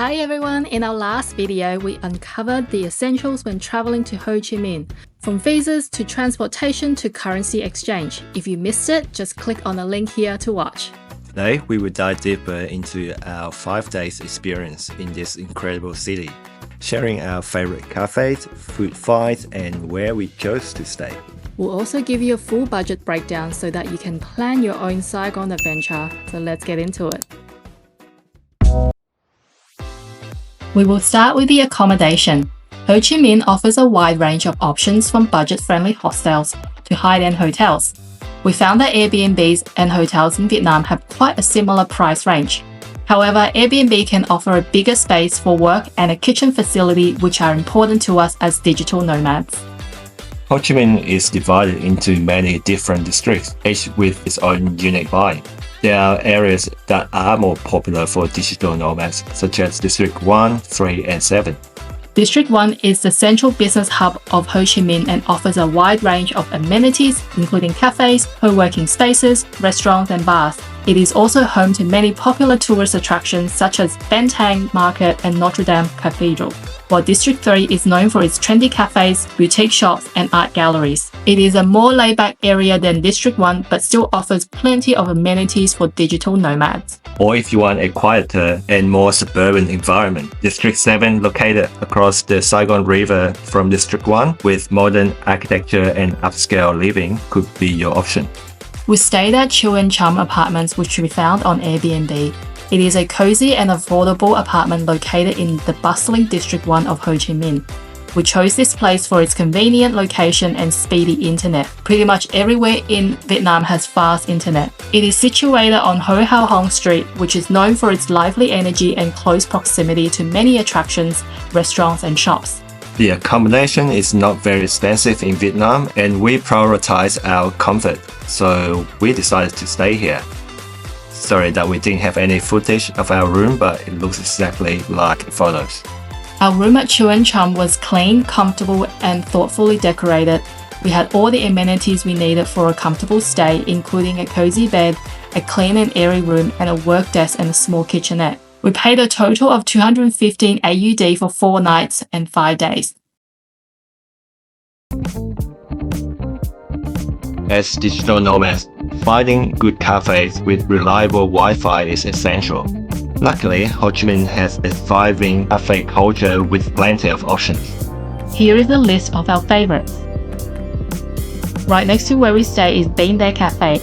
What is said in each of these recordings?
Hi everyone, in our last video, we uncovered the essentials when traveling to Ho Chi Minh, from visas to transportation to currency exchange. If you missed it, just click on the link here to watch. Today, we will dive deeper into our 5 days experience in this incredible city, sharing our favorite cafes, food finds, and where we chose to stay. We'll also give you a full budget breakdown so that you can plan your own Saigon adventure. So let's get into it. We will start with the accommodation. Ho Chi Minh offers a wide range of options from budget-friendly hostels to high-end hotels. We found that Airbnbs and hotels in Vietnam have quite a similar price range. However, Airbnb can offer a bigger space for work and a kitchen facility, which are important to us as digital nomads. Ho Chi Minh is divided into many different districts, each with its own unique vibe. There are areas that are more popular for digital nomads, such as District 1, 3, and 7. District 1 is the central business hub of Ho Chi Minh and offers a wide range of amenities, including cafes, co-working spaces, restaurants, and bars. It is also home to many popular tourist attractions such as Ben Thanh Market and Notre Dame Cathedral, while District 3 is known for its trendy cafes, boutique shops, and art galleries. It is a more laid-back area than District 1 but still offers plenty of amenities for digital nomads. Or if you want a quieter and more suburban environment, District 7, located across the Saigon River from District 1 with modern architecture and upscale living, could be your option. We stayed at Chuen Chum Apartments, which we found on Airbnb. It is a cozy and affordable apartment located in the bustling District 1 of Ho Chi Minh. We chose this place for its convenient location and speedy internet. Pretty much everywhere in Vietnam has fast internet. It is situated on Ho Hao Hong Street, which is known for its lively energy and close proximity to many attractions, restaurants, and shops. The accommodation is not very expensive in Vietnam, and we prioritize our comfort, so we decided to stay here. Sorry that we didn't have any footage of our room, but it looks exactly like photos. Our room at Chuen Chum was clean, comfortable, and thoughtfully decorated. We had all the amenities we needed for a comfortable stay, including a cozy bed, a clean and airy room, and a work desk and a small kitchenette. We paid a total of 215 AUD for 4 nights and 5 days. As digital nomads, finding good cafes with reliable Wi-Fi is essential. Luckily, Ho Chi Minh has a thriving cafe culture with plenty of options. Here is a list of our favorites. Right next to where we stay is Been There Cafe.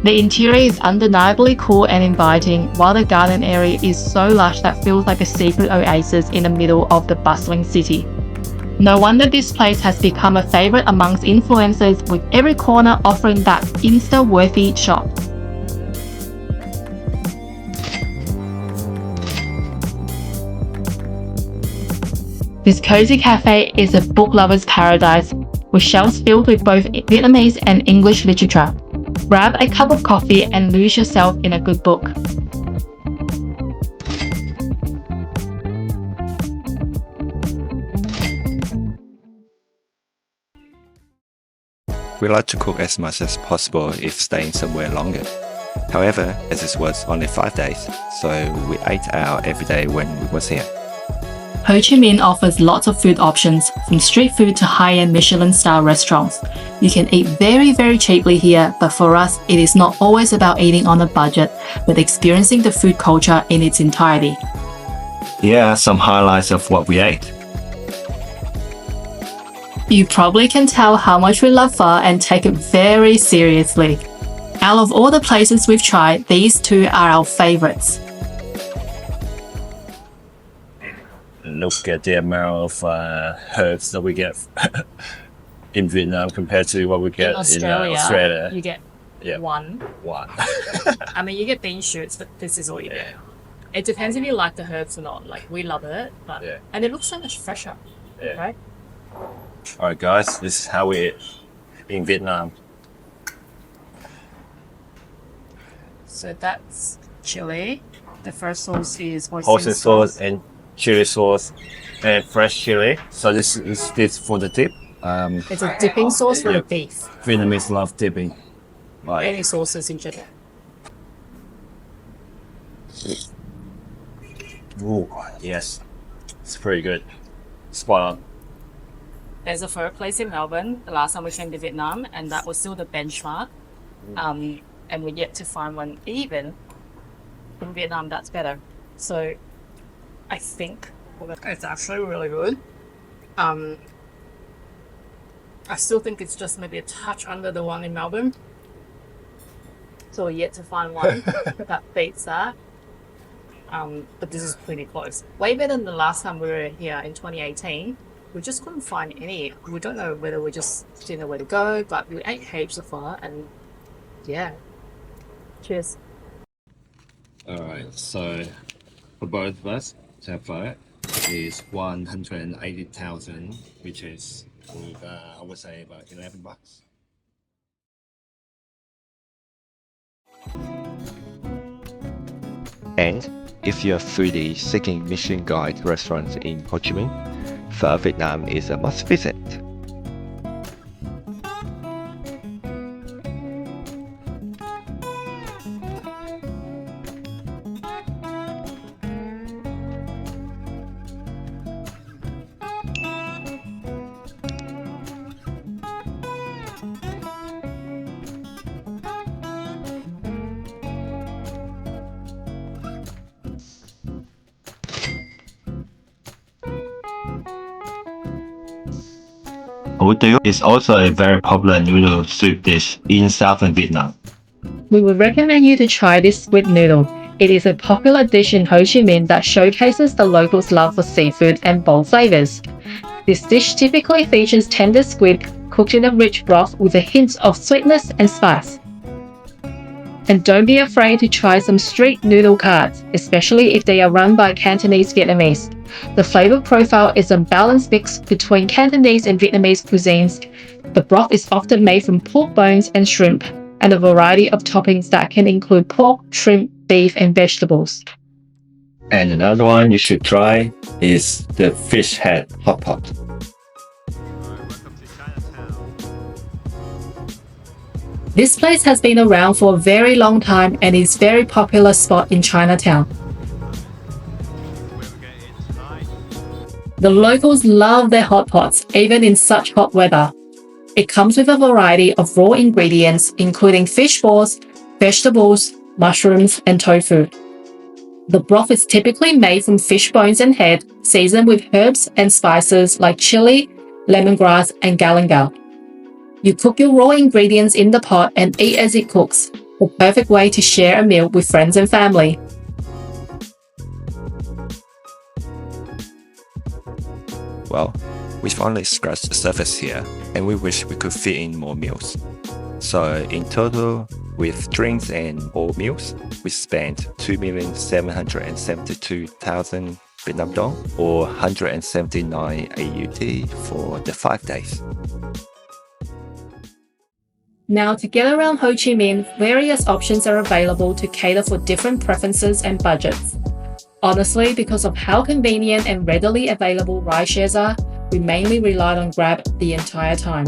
The interior is undeniably cool and inviting, while the garden area is so lush that feels like a secret oasis in the middle of the bustling city. No wonder this place has become a favorite amongst influencers, with every corner offering that Insta-worthy shop. This cozy cafe is a book lover's paradise, with shelves filled with both Vietnamese and English literature. Grab a cup of coffee and lose yourself in a good book. We like to cook as much as possible if staying somewhere longer. However, as this was only 5 days, so we ate out every day when we was here. Ho Chi Minh offers lots of food options, from street food to high-end Michelin-style restaurants. You can eat very cheaply here, but for us, it is not always about eating on a budget, but experiencing the food culture in its entirety. Here are some highlights of what we ate. You probably can tell how much we love pho and take it very seriously. Out of all the places we've tried, these two are our favorites. Look at the amount of herbs that we get in Vietnam compared to what we get in Australia. You get one. I mean, you get bean shoots, but this is all you get. It depends if you like the herbs or not. Like, we love it, but and it looks so much fresher, right? Alright guys, this is how we eat in Vietnam. So that's chili. The first sauce is Hoisin sauce and chili sauce and fresh chili. So this is for the dip. It's a dipping sauce for the beef. Vietnamese love dipping. Like Any sauces in general. Ooh, yes. It's pretty good. Spot on. There's a third place in Melbourne the last time we came to Vietnam, and that was still the benchmark. And we're yet to find one even in Vietnam that's better. So I think it's actually really good. I still think it's just maybe a touch under the one in Melbourne. So we're yet to find one that beats that. But this is pretty close. Way better than the last time we were here in 2018. We just couldn't find any. We don't know whether we just didn't know where to go, but we ate heaps so far, and yeah. Cheers. Alright, so for both of us to have vote is 180,000, which is I would say about $11. And if you're a foodie seeking Michelin Guide restaurants in Ho Chi Minh, Phở Vietnam is a must visit. Hủ tiếu is also a very popular noodle soup dish in southern Vietnam. We would recommend you to try this squid noodle. It is a popular dish in Ho Chi Minh that showcases the locals' love for seafood and bold flavors. This dish typically features tender squid cooked in a rich broth with a hint of sweetness and spice. And don't be afraid to try some street noodle carts, especially if they are run by Cantonese Vietnamese. The flavor profile is a balanced mix between Cantonese and Vietnamese cuisines. The broth is often made from pork bones and shrimp, and a variety of toppings that can include pork, shrimp, beef, and vegetables. And another one you should try is the fish head hot pot. This place has been around for a very long time and is a very popular spot in Chinatown. The locals love their hot pots, even in such hot weather. It comes with a variety of raw ingredients, including fish balls, vegetables, mushrooms, and tofu. The broth is typically made from fish bones and head, seasoned with herbs and spices like chili, lemongrass, and galangal. You cook your raw ingredients in the pot and eat as it cooks, the perfect way to share a meal with friends and family. Well, we've only scratched the surface here, and we wish we could fit in more meals. So in total, with drinks and all meals, we spent 2,772,000 Vietnam dong, or 179 AUD for the 5 days. Now, to get around Ho Chi Minh, various options are available to cater for different preferences and budgets. Honestly, because of how convenient and readily available rideshares are, we mainly relied on Grab the entire time.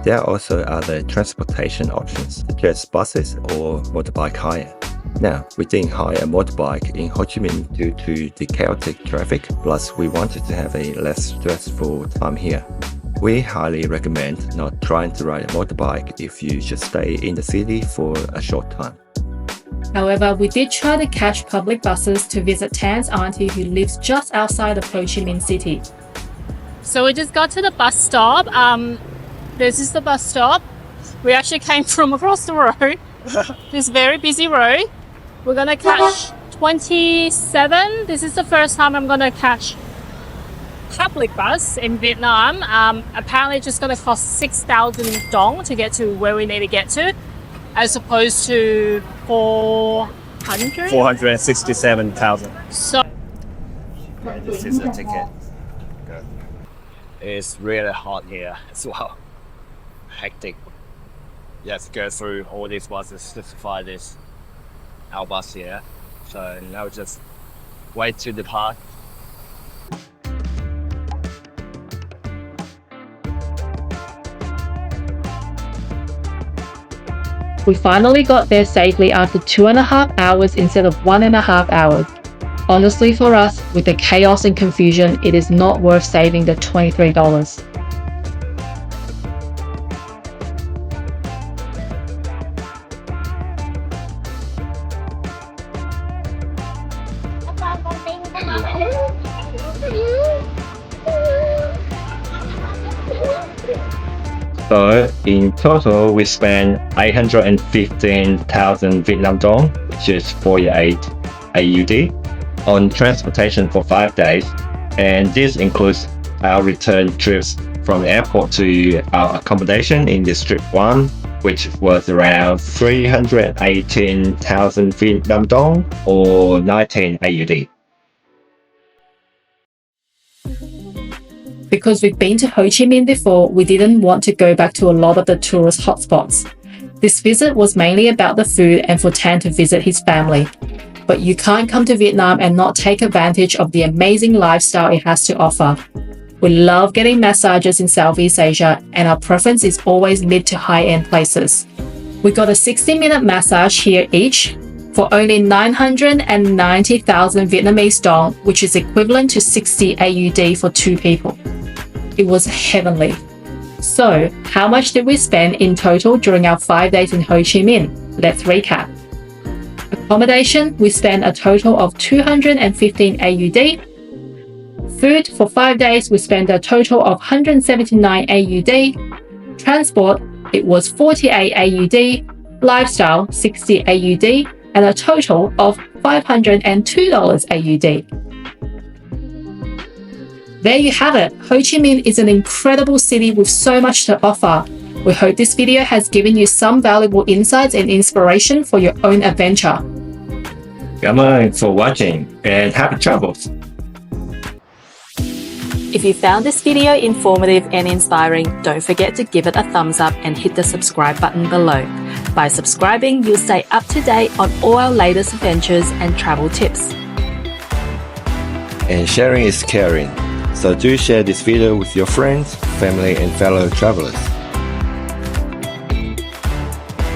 There are also other transportation options, such as buses or motorbike hire. Now, we didn't hire a motorbike in Ho Chi Minh due to the chaotic traffic, plus we wanted to have a less stressful time here. We highly recommend not trying to ride a motorbike if you just stay in the city for a short time. However, we did try to catch public buses to visit Tan's auntie who lives just outside of Ho Chi Minh City. So we just got to the bus stop. This is the bus stop. We actually came from across the road, this very busy road. We're gonna catch 27. This is the first time I'm gonna catch public bus in Vietnam. Apparently it's just gonna cost 6,000 dong to get to where we need to get to, as opposed to 467,000. So this is a ticket. Good. It's really hot here as well. Hectic. You have to go through all these buses just to find this our bus here. So now just wait to depart. we finally got there safely after 2.5 hours instead of 1.5 hours. Honestly, for us, with the chaos and confusion, it is not worth saving the $23. So in total, we spent 815,000 Vietnam dong, which is 48 AUD, on transportation for 5 days. And this includes our return trips from the airport to our accommodation in District 1, which was around 318,000 Vietnam dong or 19 AUD. Because we've been to Ho Chi Minh before, we didn't want to go back to a lot of the tourist hotspots. This visit was mainly about the food and for Tan to visit his family. But you can't come to Vietnam and not take advantage of the amazing lifestyle it has to offer. We love getting massages in Southeast Asia, and our preference is always mid to high-end places. We got a 60-minute massage here each for only 990,000 Vietnamese dong, which is equivalent to 60 AUD for 2 people. It was heavenly. So, how much did we spend in total during our 5 days in Ho Chi Minh? Let's recap. Accommodation, we spent a total of 215 AUD. Food, for 5 days, we spent a total of 179 AUD. Transport, it was 48 AUD. Lifestyle, 60 AUD. And a total of $502 AUD. There you have it. Ho Chi Minh is an incredible city with so much to offer. We hope this video has given you some valuable insights and inspiration for your own adventure. Cảm ơn for watching and happy travels! If you found this video informative and inspiring, don't forget to give it a thumbs up and hit the subscribe button below. By subscribing, you'll stay up to date on all our latest adventures and travel tips. And sharing is caring. So do share this video with your friends, family and fellow travelers.